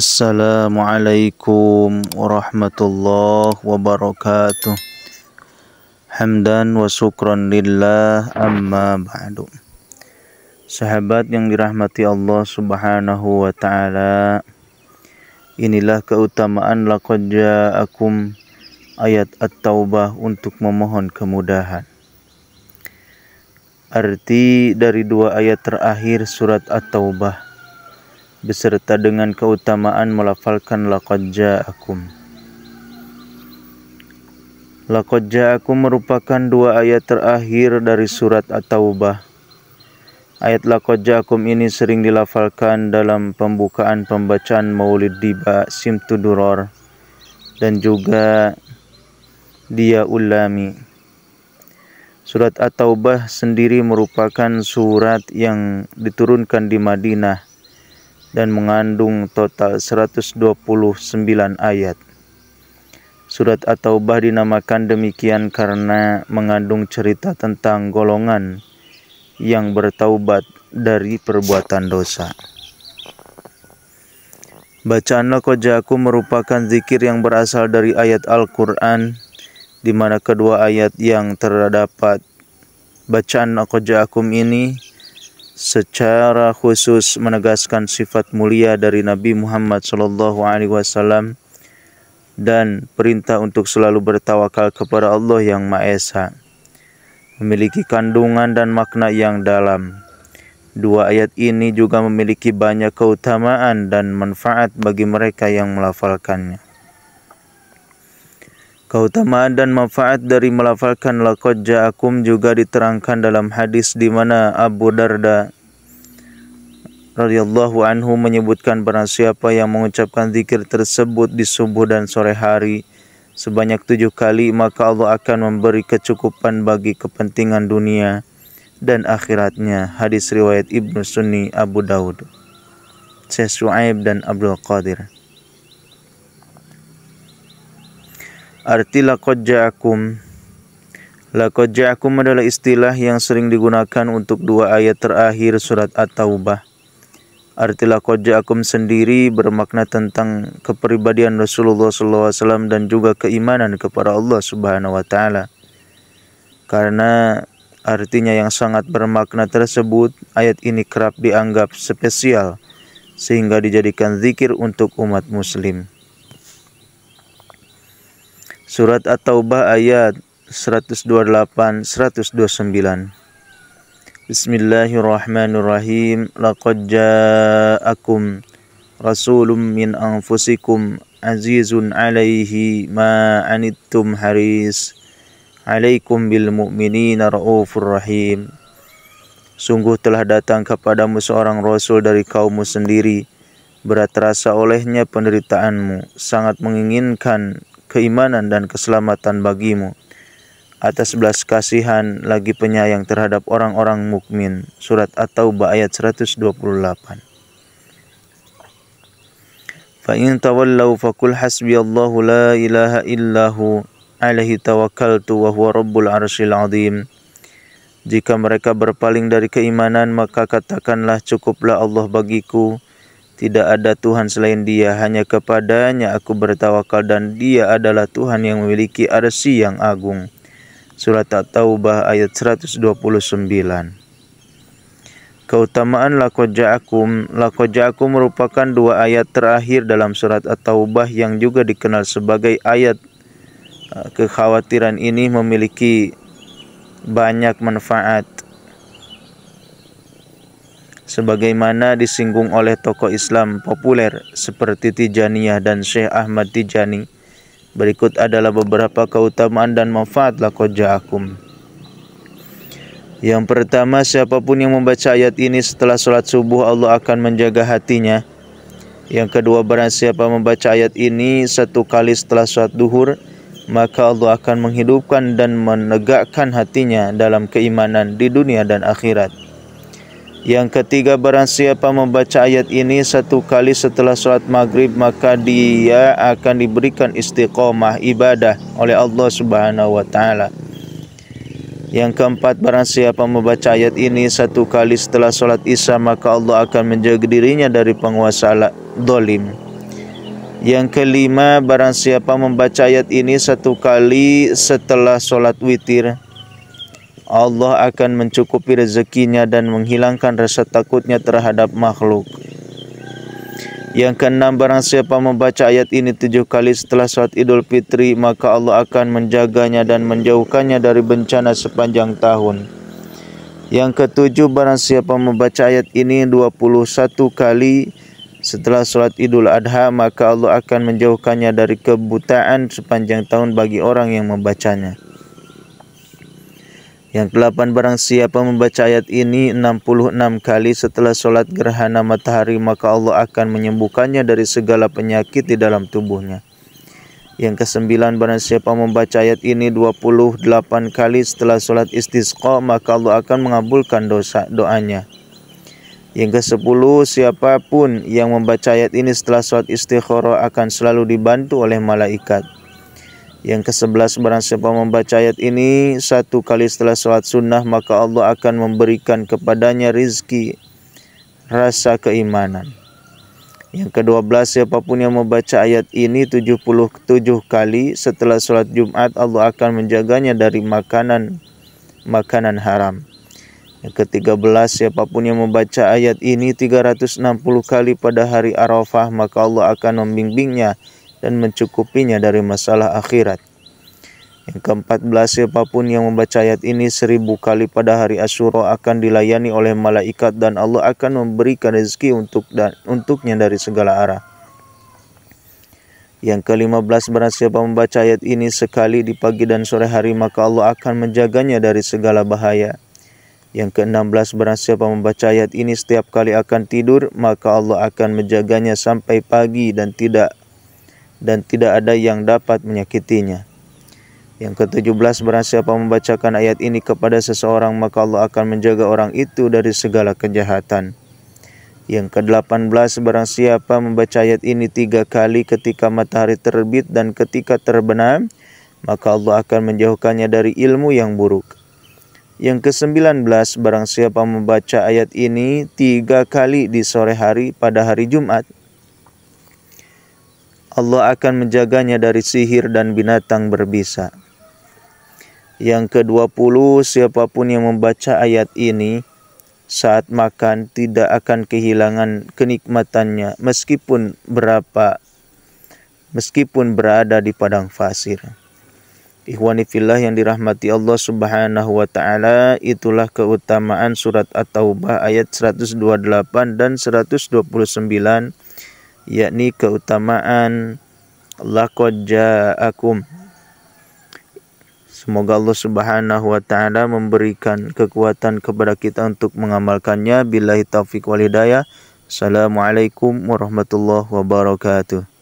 Assalamualaikum warahmatullahi wabarakatuh. Hamdan wa syukran lillah, amma ba'du. Sahabat yang dirahmati Allah subhanahu wa ta'ala, inilah keutamaan laqad ja'akum ayat At-Taubah untuk memohon kemudahan. Arti dari dua ayat terakhir surat At-Taubah beserta dengan keutamaan melafalkan laqad ja'akum. Laqad ja'akum merupakan dua ayat terakhir dari surat At-Taubah. Ayat laqad ja'akum ini sering dilafalkan dalam pembukaan pembacaan Maulid Diba Simtuduror dan juga Dia Ulami. Surat At-Taubah sendiri merupakan surat yang diturunkan di Madinah dan mengandung total 129 ayat. Surat At-Taubah dinamakan demikian karena mengandung cerita tentang golongan yang bertaubat dari perbuatan dosa. Bacaan laqad ja'akum merupakan zikir yang berasal dari ayat Al-Quran, di mana kedua ayat yang terdapat bacaan laqad ja'akum ini secara khusus menegaskan sifat mulia dari Nabi Muhammad SAW dan perintah untuk selalu bertawakal kepada Allah yang Maha Esa, memiliki kandungan dan makna yang dalam. Dua ayat ini juga memiliki banyak keutamaan dan manfaat bagi mereka yang melafalkannya. Keutamaan dan manfaat dari melafalkan laqad ja'akum juga diterangkan dalam hadis di mana Abu Darda radhiyallahu anhu menyebutkan barang siapa yang mengucapkan zikir tersebut di subuh dan sore hari sebanyak 7 kali, maka Allah akan memberi kecukupan bagi kepentingan dunia dan akhiratnya. Hadis riwayat Ibnu Sunni, Abu Daud, Syekh Syuaib dan Abdul Qadir. Arti laqad ja'akum. Laqad ja'akum adalah istilah yang sering digunakan untuk dua ayat terakhir surat At-Taubah. Arti laqad ja'akum sendiri bermakna tentang kepribadian Rasulullah SAW dan juga keimanan kepada Allah Subhanahu wa Ta'ala. Karena artinya yang sangat bermakna tersebut, ayat ini kerap dianggap spesial sehingga dijadikan zikir untuk umat muslim. Surat At-Taubah ayat 128-129. Bismillahirrahmanirrahim. Laqad ja'akum rasulun min anfusikum azizun 'alaihi ma 'anittum haris 'alaikum bil mu'minina raufur rahim. Sungguh telah datang kepadamu seorang rasul dari kaummu sendiri, berat rasa olehnya penderitaanmu, sangat menginginkan keimanan dan keselamatan bagimu, atas belas kasihan lagi penyayang terhadap orang-orang mukmin. Surat At-Taubah ayat 128. Fa in tawallaw faqul hasbiyallahu la ilaha illahu alaihi tawakkaltu wa huwa rabbul arsyil azim. Jika mereka berpaling dari keimanan, maka katakanlah cukuplah Allah bagiku, tidak ada Tuhan selain Dia, hanya kepadanya aku bertawakal dan Dia adalah Tuhan yang memiliki arsy yang agung. Surat At-Taubah ayat 129. Keutamaan laqad ja'akum. Laqad ja'akum merupakan dua ayat terakhir dalam surat At-Taubah yang juga dikenal sebagai ayat kekhawatiran. Ini memiliki banyak manfaat sebagaimana disinggung oleh tokoh Islam populer seperti Tijaniyah dan Syekh Ahmad Tijani. Berikut adalah beberapa keutamaan dan manfaat laqad ja'akum. Yang pertama, siapapun yang membaca ayat ini setelah sholat subuh, Allah akan menjaga hatinya. Yang kedua, barang siapa membaca ayat ini satu kali setelah sholat duhur, maka Allah akan menghidupkan dan menegakkan hatinya dalam keimanan di dunia dan akhirat. Yang ketiga, barang siapa membaca ayat ini satu kali setelah sholat maghrib, maka dia akan diberikan istiqomah ibadah oleh Allah Subhanahu wa Ta'ala. Yang keempat, barang siapa membaca ayat ini satu kali setelah sholat isya, maka Allah akan menjaga dirinya dari penguasa zalim. Yang kelima, barang siapa membaca ayat ini 1 kali setelah solat witir, Allah akan mencukupi rezekinya dan menghilangkan rasa takutnya terhadap makhluk. Yang keenam, barang siapa membaca ayat ini 7 kali setelah salat Idul Fitri, maka Allah akan menjaganya dan menjauhkannya dari bencana sepanjang tahun. Yang ketujuh, barang siapa membaca ayat ini 21 kali setelah salat Idul Adha, maka Allah akan menjauhkannya dari kebutaan sepanjang tahun bagi orang yang membacanya. Yang ke-8, barang siapa membaca ayat ini 66 kali setelah solat gerhana matahari, maka Allah akan menyembuhkannya dari segala penyakit di dalam tubuhnya. Yang ke-9, barang siapa membaca ayat ini 28 kali setelah solat istisqa, maka Allah akan mengabulkan doanya. Yang ke-10, siapapun yang membaca ayat ini setelah solat istikharah akan selalu dibantu oleh malaikat. Yang ke-11, barang siapa membaca ayat ini 1 kali setelah sholat sunnah, maka Allah akan memberikan kepadanya rizki rasa keimanan. Yang ke-12, siapapun yang membaca ayat ini 77 kali setelah sholat Jumat, Allah akan menjaganya dari makanan haram. Yang ke-13, siapapun yang membaca ayat ini 360 kali pada hari Arafah, maka Allah akan membimbingnya dan mencukupinya dari masalah akhirat. Yang ke-14, siapapun yang membaca ayat ini 1000 kali pada hari Asyura akan dilayani oleh malaikat dan Allah akan memberikan rezeki untuknya dari segala arah. Yang ke-15, barang siapa membaca ayat ini sekali di pagi dan sore hari, maka Allah akan menjaganya dari segala bahaya. Yang ke-16, barang siapa membaca ayat ini setiap kali akan tidur, maka Allah akan menjaganya sampai pagi dan tidak ada yang dapat menyakitinya. Yang ke-17, barang siapa membacakan ayat ini kepada seseorang, maka Allah akan menjaga orang itu dari segala kejahatan. Yang ke-18, barang siapa membaca ayat ini 3 kali ketika matahari terbit dan ketika terbenam, maka Allah akan menjauhkannya dari ilmu yang buruk. Yang ke-19, barang siapa membaca ayat ini 3 kali di sore hari pada hari Jumat, Allah akan menjaganya dari sihir dan binatang berbisa. Yang ke-20, siapapun yang membaca ayat ini saat makan tidak akan kehilangan kenikmatannya meskipun berada di padang pasir. Ikhwani fillah yang dirahmati Allah Subhanahu wa taala, itulah keutamaan surat At-Taubah ayat 128 dan 129, yakni keutamaan laqad ja'akum. Semoga Allah Subhanahu wa taala memberikan kekuatan kepada kita untuk mengamalkannya. Billahi taufiq wal hidayah. Assalamualaikum warahmatullahi wabarakatuh.